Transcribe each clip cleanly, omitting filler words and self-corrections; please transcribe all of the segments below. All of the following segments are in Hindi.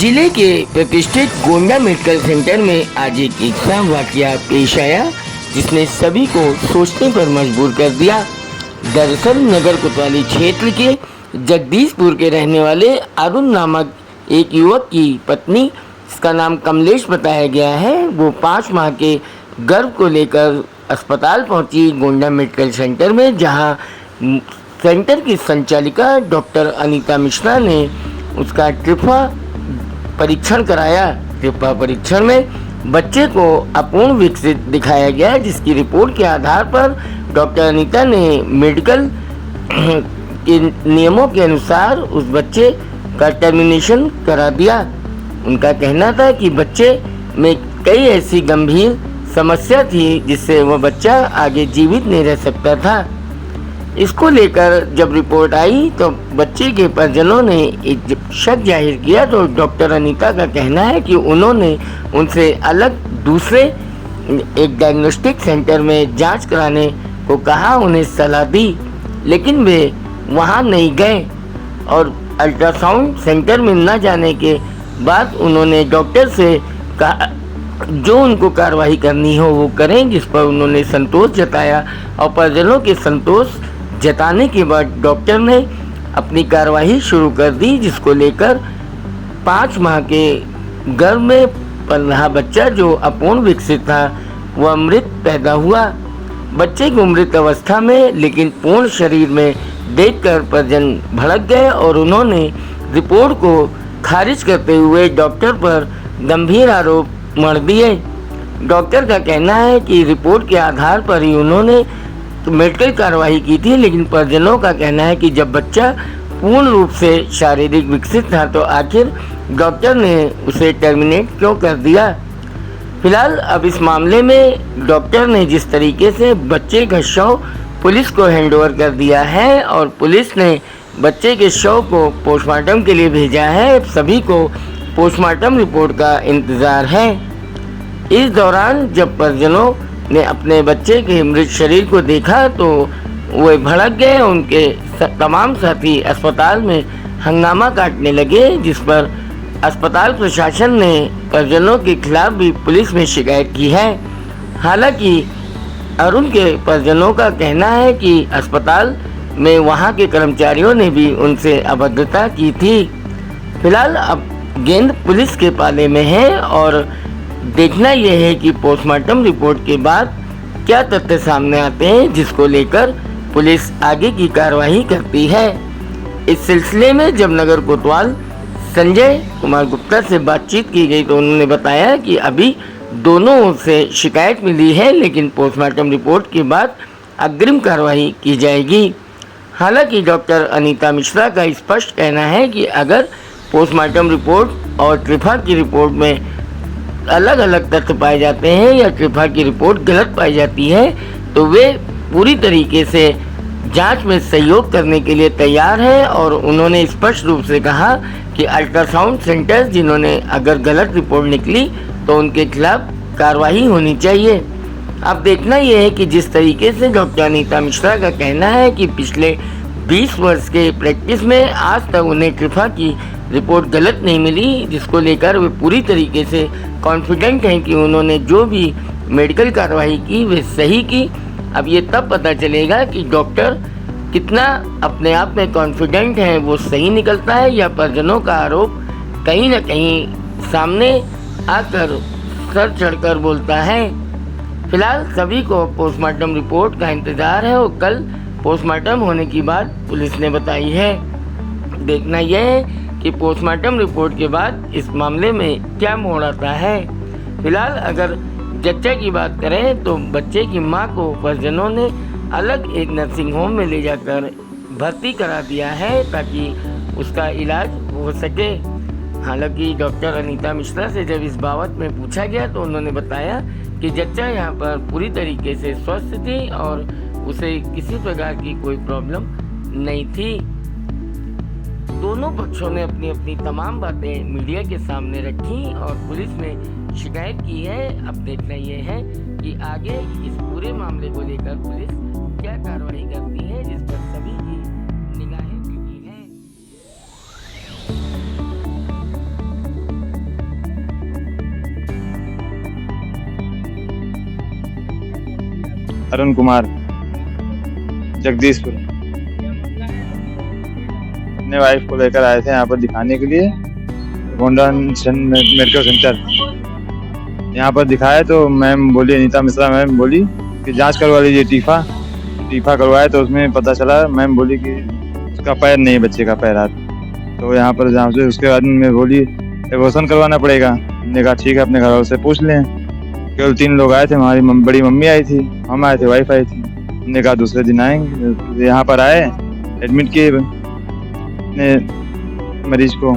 जिले के प्रतिष्ठित गोंडा मेडिकल सेंटर में आज एक एग्जाम वाकया पेश आया जिसने सभी को सोचने पर मजबूर कर दिया। दरअसल नगर कोतवाली क्षेत्र के जगदीशपुर के रहने वाले अरुण नामक एक युवक की पत्नी, इसका नाम कमलेश बताया गया है, वो 5 माह के गर्भ को लेकर अस्पताल पहुंची गोंडा मेडिकल सेंटर में, जहां सेंटर की संचालिका डॉक्टर अनीता मिश्रा ने उसका ट्रिफा परीक्षण कराया। ट्रिफा परीक्षण में बच्चे को अपूर्ण विकसित दिखाया गया, जिसकी रिपोर्ट के आधार पर डॉक्टर अनीता ने मेडिकल के नियमों के अनुसार उस बच्चे का टर्मिनेशन करा दिया। उनका कहना था कि बच्चे में कई ऐसी गंभीर समस्या थी जिससे वह बच्चा आगे जीवित नहीं रह सकता था। इसको लेकर जब रिपोर्ट आई तो बच्चे के परिजनों ने एक शक जाहिर किया, तो डॉक्टर अनीता का कहना है कि उन्होंने उनसे अलग दूसरे एक डायग्नोस्टिक सेंटर में जांच कराने को कहा, उन्हें सलाह दी, लेकिन वे वहां नहीं गए और अल्ट्रासाउंड सेंटर में न जाने के बाद उन्होंने डॉक्टर से कहा जो उनको कार्रवाई करनी हो वो करें, जिस पर उन्होंने संतोष जताया और परिजनों के संतोष जताने के बाद डॉक्टर ने अपनी कार्रवाई शुरू कर दी, जिसको लेकर 5 माह के गर्भ में पल रहा बच्चा जो अपूर्ण विकसित था वह मृत पैदा हुआ। बच्चे को मृत अवस्था में लेकिन पूर्ण शरीर में देखकर परिजन भड़क गए और उन्होंने रिपोर्ट को खारिज करते हुए डॉक्टर पर गंभीर आरोप मढ़ दिए। डॉक्टर का कहना है कि रिपोर्ट के आधार पर ही उन्होंने मेडिकल कार्रवाई की थी, लेकिन परिजनों का कहना है कि जब बच्चा पूर्ण रूप से शारीरिक विकसित था तो आखिर डॉक्टर ने उसे टर्मिनेट क्यों कर दिया। फिलहाल अब इस मामले में डॉक्टर ने जिस तरीके से बच्चे का शव पुलिस को हैंडओवर कर दिया है और पुलिस ने बच्चे के शव को पोस्टमार्टम के लिए भेजा है, सभी को पोस्टमार्टम रिपोर्ट का इंतज़ार है। इस दौरान जब परिजनों ने अपने बच्चे के मृत शरीर को देखा तो वे भड़क गए। उनके तमाम साथी अस्पताल में हंगामा काटने लगे, जिस पर अस्पताल प्रशासन ने परिजनों के खिलाफ भी पुलिस में शिकायत की है। हालांकि अरुण के परिजनों का कहना है कि अस्पताल में वहां के कर्मचारियों ने भी उनसे अभद्रता की थी। फिलहाल अब गेंद पुलिस के पाले में है और देखना यह है कि पोस्टमार्टम रिपोर्ट के बाद क्या तथ्य सामने आते हैं, जिसको लेकर पुलिस आगे की कार्रवाई करती है। इस सिलसिले में जब नगर कोतवाल संजय कुमार गुप्ता से बातचीत की गई तो उन्होंने बताया कि अभी दोनों ओर से शिकायत मिली है, लेकिन पोस्टमार्टम रिपोर्ट के बाद अग्रिम कार्रवाई की जाएगी। हालांकि डॉक्टर अनीता मिश्रा का स्पष्ट कहना है कि अगर पोस्टमार्टम रिपोर्ट और ट्रिफा की रिपोर्ट में अलग अलग तथ्य पाए जाते हैं या ट्रिफा की रिपोर्ट गलत पाई जाती है तो वे पूरी तरीके से जांच में सहयोग करने के लिए तैयार है और उन्होंने स्पष्ट रूप से कहा कि अल्ट्रासाउंड सेंटर जिन्होंने अगर गलत रिपोर्ट निकली तो उनके खिलाफ कार्रवाई होनी चाहिए। अब देखना यह है कि जिस तरीके से डॉक्टर अनीता मिश्रा का कहना है कि पिछले 20 वर्ष के प्रैक्टिस में आज तक उन्हें ट्रिफा की रिपोर्ट गलत नहीं मिली, जिसको लेकर वे पूरी तरीके से कॉन्फिडेंट हैं कि उन्होंने जो भी मेडिकल कार्रवाई की वे सही की। अब ये तब पता चलेगा कि डॉक्टर कितना अपने आप में कॉन्फिडेंट है, वो सही निकलता है या परिजनों का आरोप कहीं ना कहीं सामने आकर सर चढ़कर बोलता है। फिलहाल सभी को पोस्टमार्टम रिपोर्ट का इंतज़ार है और कल पोस्टमार्टम होने की बात पुलिस ने बताई है। देखना यह है कि पोस्टमार्टम रिपोर्ट के बाद इस मामले में क्या मोड़ आता है। फिलहाल अगर जच्चा की बात करें तो बच्चे की मां को परिजनों ने अलग एक नर्सिंग होम में ले जाकर भर्ती करा दिया है ताकि उसका इलाज हो सके। हालांकि डॉक्टर अनीता मिश्रा से जब इस बाबत में पूछा गया तो उन्होंने बताया कि जच्चा यहाँ पर पूरी तरीके से स्वस्थ थी और उसे किसी प्रकार की कोई प्रॉब्लम नहीं थी। दोनों पक्षों ने अपनी अपनी तमाम बातें मीडिया के सामने रखी और पुलिस में शिकायत की है। अब देखना यह है कि आगे इस पूरे मामले को लेकर पुलिस क्या कार्रवाई करती है, जिस पर सभी की निगाहें टिकी हैं। अरुण कुमार, जगदीशपुर। अपने वाइफ को लेकर आए थे यहाँ पर दिखाने के लिए, गोंडा मेडिकल सेंटर। यहाँ पर दिखाया तो मैम बोली, अनीता मिश्रा मैम बोली कि जांच करवा लीजिए टीफा करवाए तो उसमें पता चला, मैम बोली कि उसका पैर नहीं है, बच्चे का पैर हाथ। तो यहाँ पर जहाँ से उसके बाद में बोली एबॉर्शन करवाना पड़ेगा। हमने कहा ठीक है, अपने घर वालों से पूछ लें। केवल 3 लोग आए थे, हमारी बड़ी मम्मी आई थी, हम आए थे, वाइफ आई थी। हमने कहा दूसरे दिन आएंगे। यहाँ पर आए, एडमिट किए अपने मरीज को।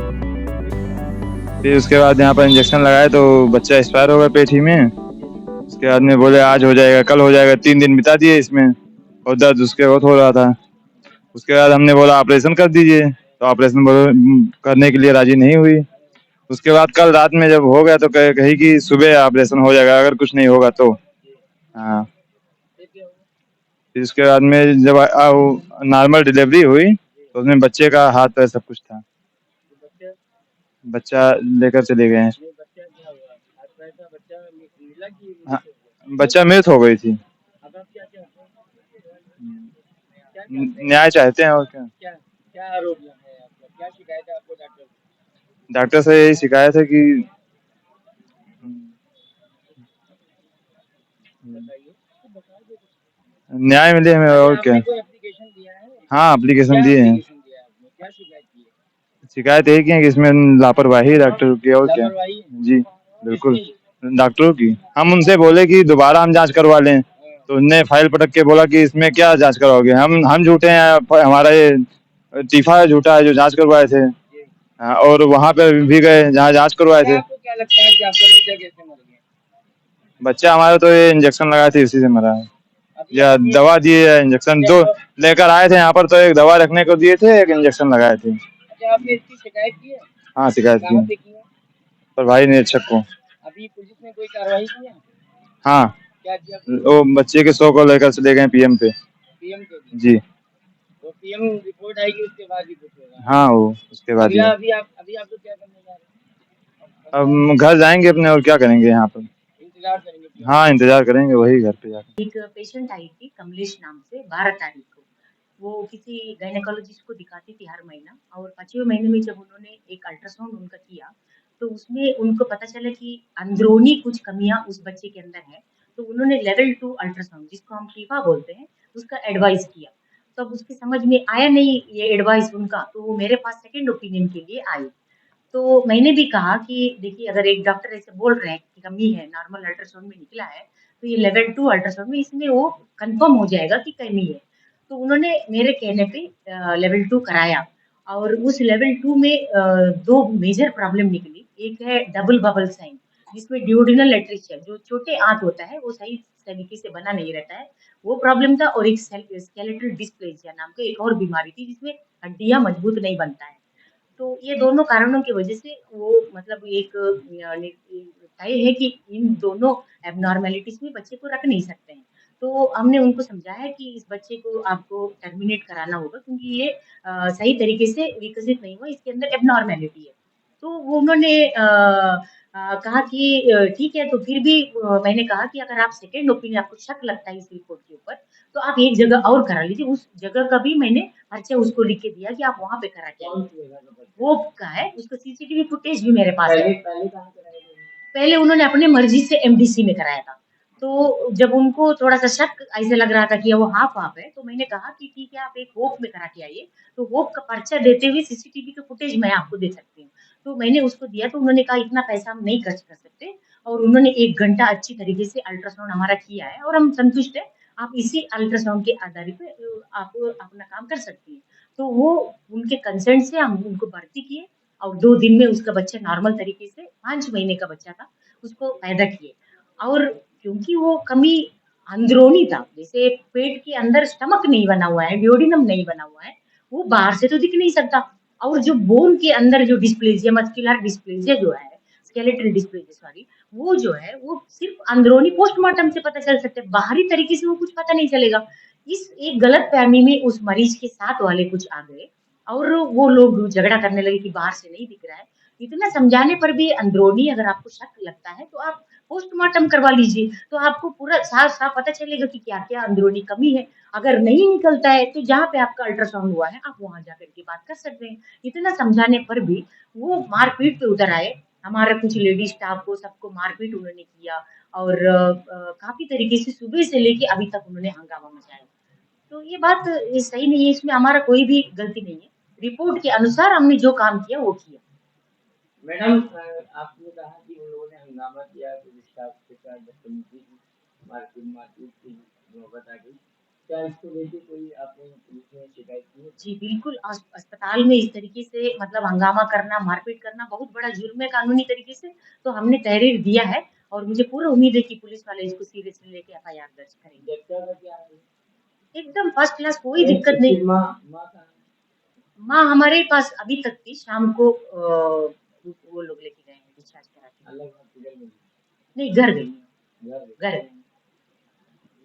फिर उसके बाद यहाँ पर इंजेक्शन लगाए तो बच्चा एक्सपायर हो गया पेट ही में। उसके बाद में बोले आज हो जाएगा, कल हो जाएगा, 3 दिन बिता दिए इसमें, और दर्द उसके बहुत हो रहा था। उसके बाद हमने बोला ऑपरेशन कर दीजिए, तो ऑपरेशन करने के लिए राजी नहीं हुई। उसके बाद कल रात में जब हो गया तो कही कि सुबह ऑपरेशन हो जाएगा अगर कुछ नहीं होगा तो। हाँ, फिर उसके बाद में जब नॉर्मल डिलीवरी हुई तो उसमें बच्चे का हाथ पैर सब कुछ था। बच्चा लेकर चले गए हैं। हाँ, बच्चा मृत हो गई थी। न्याय चाहते हैं और क्या। डॉक्टर से यही शिकायत है कि न्याय मिले हमें, और क्या। हाँ, एप्लीकेशन दिए हैं। शिकायत यही की है कि इसमें लापरवाही डॉक्टर की, और क्या। जी बिल्कुल, डॉक्टरों की। हम उनसे बोले कि दोबारा हम जांच करवा लें, तो उनने फाइल पटक के बोला कि इसमें क्या जांच करवाओगे, हम झूठे हैं, हमारा ये टीफा झूठा है जो जांच करवाए थे। हाँ, और वहाँ पे भी गए जहाँ जांच करवाए थे। बच्चा हमारा तो ये इंजेक्शन लगाए थे, इसी से मरा है। या दवा दिए है, इंजेक्शन जो लेकर आए थे यहाँ पर, तो एक दवा रखने को दिए थे, एक इंजेक्शन लगाए थे। आपने इसकी शिकायत की है? हाँ, शिकायत की पर भाई निरीक्षक को। अभी पुलिस ने कोई कार्रवाई की है? हाँ, क्या किया? वो बच्चे के 100 को लेकर चले गए पीएम पे। पीएम के जी, वो पीएम रिपोर्ट आएगी उसके बाद ही कुछ होगा। हाँ, वो उसके बाद ही। अभी आप तो क्या करने जा रहे हैं? अब घर जाएंगे अपने, और क्या करेंगे यहाँ पर, इंतजार करेंगे। हाँ, इंतजार करेंगे वही घर पे जाकर। एक पेशेंट आई थी कमलेश नाम से 12 तारीख को। वो किसी गायनेकोलॉजिस्ट को दिखाती थी हर महीना, और 5वें महीने में जब उन्होंने एक अल्ट्रासाउंड उनका किया तो उसमें उनको पता चला कि अंदरूनी कुछ कमियां उस बच्चे के अंदर है। तो उन्होंने लेवल 2 अल्ट्रासाउंड, जिसको हम टीफा बोलते हैं, उसका एडवाइस किया। तब उसके समझ में आया नहीं ये एडवाइस उनका, तो वो मेरे पास सेकंड ओपिनियन के लिए आई। तो मैंने भी कहा कि देखिए, अगर एक डॉक्टर ऐसे बोल रहे हैं कि कमी है, नॉर्मल अल्ट्रासाउंड में निकला है, तो ये लेवल 2 अल्ट्रासाउंड में इसमें वो कंफर्म हो जाएगा कि कमी है। तो उन्होंने मेरे कहने पे लेवल 2 कराया, और उस लेवल 2 में 2 मेजर प्रॉब्लम निकली। एक है डबल बबल साइन, जिसमें ड्यूडेनल एट्रिशिया, जो छोटे आंत होता है, वो सही तरीके से बना नहीं रहता है, वो प्रॉब्लम था। और एक स्केलेटल डिस्प्लेसिया नाम की एक और बीमारी थी, जिसमें हड्डियां मजबूत नहीं बनता है। तो ये दोनों कारणों की वजह से वो मतलब एक तय है कि इन दोनों एबनॉर्मेलिटीज में बच्चे को रख नहीं सकते हैं। तो हमने उनको समझाया कि इस बच्चे को आपको टर्मिनेट कराना होगा, क्योंकि ये सही तरीके से विकसित नहीं हुआ, इसके अंदर एबनॉर्मेलिटी है। तो वो उन्होंने कहा कि ठीक है। तो फिर भी मैंने कहा कि अगर आप सेकेंड ओपिनियन, आपको शक लगता है इस रिपोर्ट के ऊपर, तो आप एक जगह और करा लीजिए। उस जगह का भी मैंने पर्चा उसको लिख के दिया कि आप वहाँ पे करा के आइए। वो का है, उसका सीसीटीवी फुटेज भी मेरे पास है। पहले उन्होंने अपने मर्जी से एमडीसी में कराया था। तो जब उनको थोड़ा सा शक ऐसे लग रहा था कि वो हाफ हाफ है, तो मैंने कहा कि ठीक है, आप एक होप में करा के आइए। तो होप का पर्चा देते हुए सीसीटीवी का फुटेज मैं आपको दे सकती हूँ। तो मैंने उसको दिया, तो उन्होंने कहा इतना पैसा हम नहीं खर्च कर सकते, और उन्होंने 1 घंटा अच्छी तरीके से अल्ट्रासाउंड हमारा किया है, और हम संतुष्ट है। आप इसी अल्ट्रासाउंड के आधार पे आप अपना काम कर सकती हैं। तो वो उनके कंसेंट से हम उनको भर्ती किए, और 2 दिन में उसका बच्चा नॉर्मल तरीके से, 5 महीने का बच्चा था, उसको पैदा किए। और क्योंकि वो कमी अंदरूनी था, जैसे पेट के अंदर स्टमक नहीं बना हुआ है, ड्यूोडेनम नहीं बना हुआ है, वो बाहर से तो दिख नहीं सकता। और जो बोन के अंदर जो डिस्प्लेसिया, मस्कुलर डिस्प्लेसिया जो है, स्केलेटल डिस्प्लेसिया सॉरी, वो जो है वो सिर्फ अंदरूनी पोस्टमार्टम से पता चल सकता है, बाहरी तरीके से वो कुछ पता नहीं चलेगा। इस एक गलतफहमी में उस मरीज के साथ वाले कुछ आ गए, और वो लोग झगड़ा करने लगे कि बाहर से नहीं दिख रहा है। इतना समझाने पर भी अंदरूनी अगर आपको शक लगता है, तो आप पोस्टमार्टम करवा लीजिए, तो आपको पूरा साफ-साफ पता चलेगा कि क्या-क्या अंदरूनी कमी है। अगर नहीं निकलता है, तो जहाँ पे आपका अल्ट्रासाउंड हुआ है, आप वहाँ जाकर के बात कर सकते हैं। इतना समझाने पर भी वो मारपीट पे उतर आए। हमारा कुछ लेडी स्टाफ को सबको मारपीट उन्होंने किया और काफ़ी तरीके से सुबह से लेके अभी तक उन्होंने हंगामा मचाया। तो ये बात सही नहीं है, इसमें हमारा कोई भी गलती नहीं है। रिपोर्ट के अनुसार हमने जो काम किया वो किया। मैडम आपने कहा कि उन लोगों ने हंगामा किया, कुछ स्टाफ के साथ बदतमीजी की, मारपीट मारपीट की नौबत आ गई। क्या इसको लेके कोई आपने पुलिस में शिकायत की है? जी, बिल्कुल अस्पताल में इस तरीके से मतलब हंगामा करना, मारपीट करना बहुत बड़ा जुर्म है कानूनी तरीके से, तो हमने तहरीर दिया है और मुझे पूरा उम्मीद है कि पुलिस वाले इसको सीरियसली लेके एफआईआर दर्ज करेंगे। बच्चा का क्या है? एकदम फर्स्ट क्लास कोई दिक्कत नहीं। माँ माँ कहाँ है? माँ हमारे पास अभी तक थी, शाम को वो लोग लेके गए हैं डिस्चार्ज करा के। अलग हॉस्पिटल में? नहीं, घर गई हैं, घर गए? घर गई हैं।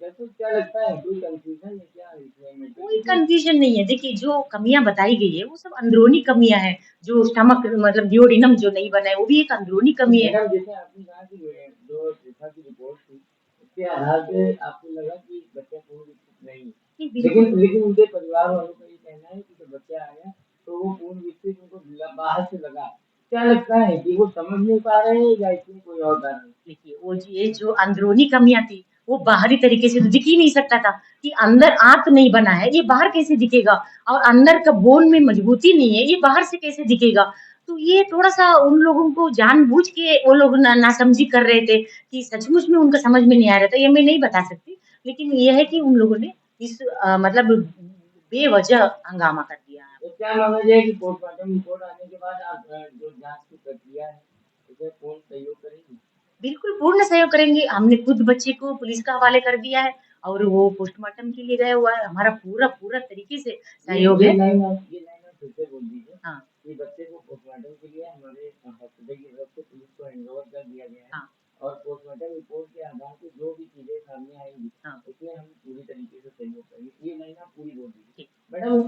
वैसे क्या लगता है, कोई कंफ्यूजन है क्या इसमें मेडिकल कोई में? कन्फ्यूजन नहीं है। देखिए, जो कमियाँ बताई गई है, वो सब अंदरूनी कमियाँ हैं। जो स्टमक मतलब डियोडिनम जो नहीं बना है, वो भी एक अंदरूनी कमी है। मैडम जैसे आपने कहा कि जो शिफा की रिपोर्ट थी, उसके आधार पे आपको लगा कि बच्चा पूर्ण विकसित नहीं है। नहीं, बिल्कुल लेकिन उनके परिवार वालों का ये कहना है कि जब बच्चा आया तो वो पूर्ण विकसित उनको बाहर से लगा। क्या लगता है कि वो समझ नहीं पा रहे हैं या इसमें कोई और कारण है? देखिए, ये जो अंदरूनी कमियाँ थी, वो बाहरी तरीके से तो दिख ही नहीं सकता था कि अंदर आंत नहीं बना है, ये बाहर कैसे दिखेगा? और अंदर का बोन में मजबूती नहीं है, ये बाहर से कैसे दिखेगा? तो ये थोड़ा-सा उन लोगों को जानबूझ के वो लोग ना नासमझी कर रहे थे कि सचमुच में उनका समझ में नहीं आ रहा था, ये मैं नहीं बता सकती। लेकिन ये है कि उन लोगों ने इस मतलब बेवजह हंगामा कर दिया है। तो क्या माना जाए कि पोस्टमार्टम रिपोर्ट आने के बाद आप जो जांच की प्रक्रिया है उसे पूर्ण सहयोग करेंगी? बिल्कुल, पूर्ण सहयोग करेंगे। हमने खुद बच्चे को पुलिस के हवाले कर दिया है और वो पोस्टमार्टम के लिए गया हुआ है। हमारा पूरा तरीके से सहयोग है। ये लाइन आप फिर से बोल दीजिए हाँ, कि बच्चे को पोस्टमार्टम के लिए हमारे हॉस्पिटल की तरफ से पुलिस को हैंडओवर कर दिया गया है हाँ, और पोस्टमार्टम रिपोर्ट के आधार पे जो भी चीजें सामने आएंगी हाँ, उसमें हम पूरी तरीके से सहयोग करेंगे। ये लाइन आप पूरी बोल दीजिए। ठीक। मैडम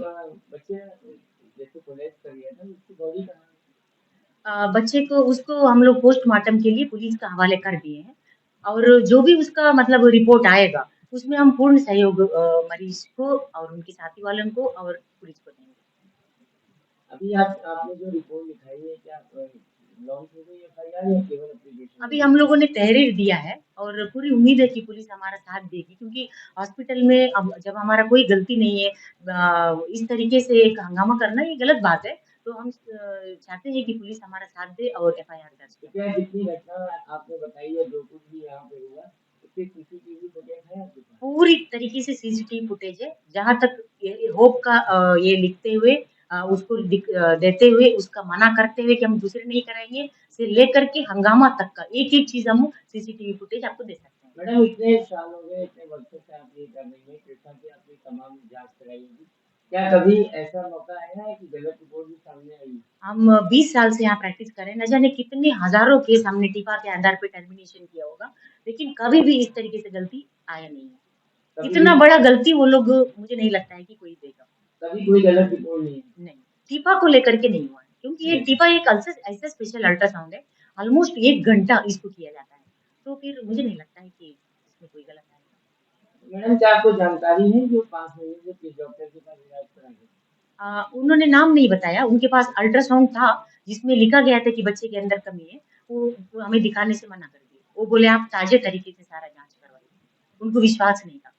बच्चे जैसे कोलेज कर गया था उसकी बॉडी कहाँ है? बच्चे को उसको हम लोग पोस्टमार्टम के लिए पुलिस के हवाले कर दिए हैं और जो भी उसका मतलब रिपोर्ट आएगा, उसमें हम पूर्ण सहयोग मरीज़ को और उनके साथी वालों को और पुलिस को देंगे। अभी आपने जो रिपोर्ट लिखाई है क्या लॉन्च हो गई एफआईआर या केवल एप्लीकेशन? अभी हम लोगों ने तहरीर दिया है और पूरी उम्मीद है कि पुलिस हमारा साथ देगी क्योंकि हॉस्पिटल में अब जब हमारा कोई गलती नहीं है इस तरीके से एक हंगामा करना ये गलत बात है। तो हम चाहते हैं कि पुलिस हमारा साथ दे और एफआईआर दर्ज तो करे। क्या जितनी घटना आपने बताई है जो कुछ भी यहाँ पे हुआ उसके सीसीटीवी फुटेज है आपके पास? पूरी तरीके से सीसीटीवी फुटेज है। जहाँ तक ये होप का ये लिखते हुए उसको देते हुए उसका मना करते हुए कि हम दूसरे नहीं कराएँगे से लेकर के हंगामा तक का एक-एक चीज़ हम सीसीटीवी फुटेज आपको दे सकते हैं। मैडम इतने साल हो गए, इतने वर्षों से आप ये कर रही हैं, कृष्णा की आपने तमाम जाँच कराई होगी। क्या कभी ऐसा मौका आया है कि गलत रिपोर्ट भी सामने आई? हम 20 साल से यहाँ प्रैक्टिस कर रहे हैं, न जाने कितने हज़ारों केस हमने टीपा के आधार पे टर्मिनेशन किया होगा, लेकिन कभी भी इस तरीके से गलती आया नहीं है। कभी इतना भी बड़ा गलती वो लोग मुझे नहीं लगता है कि कोई देगा। कभी कोई गलत रिपोर्ट नहीं? नहीं, टीपा को लेकर के नहीं हुआ है, क्योंकि ये नहीं। टीपा एक ऐसा स्पेशल अल्ट्रासाउंड है, ऑलमोस्ट 1 घंटा इसको किया जाता है, तो फिर मुझे नहीं लगता है कि इसमें कोई गलत आएगा। मैडम क्या आपको जानकारी है जो 5 महीने से किस डॉक्टर के पास इलाज कराए थे? उन्होंने नाम नहीं बताया, उनके पास अल्ट्रासाउंड था, जिसमें लिखा गया था कि बच्चे के अंदर कमी है, वो हमें दिखाने से मना कर दिया। वो बोले आप ताज़े तरीके से सारा जाँच करवाइए, उनको विश्वास नहीं था।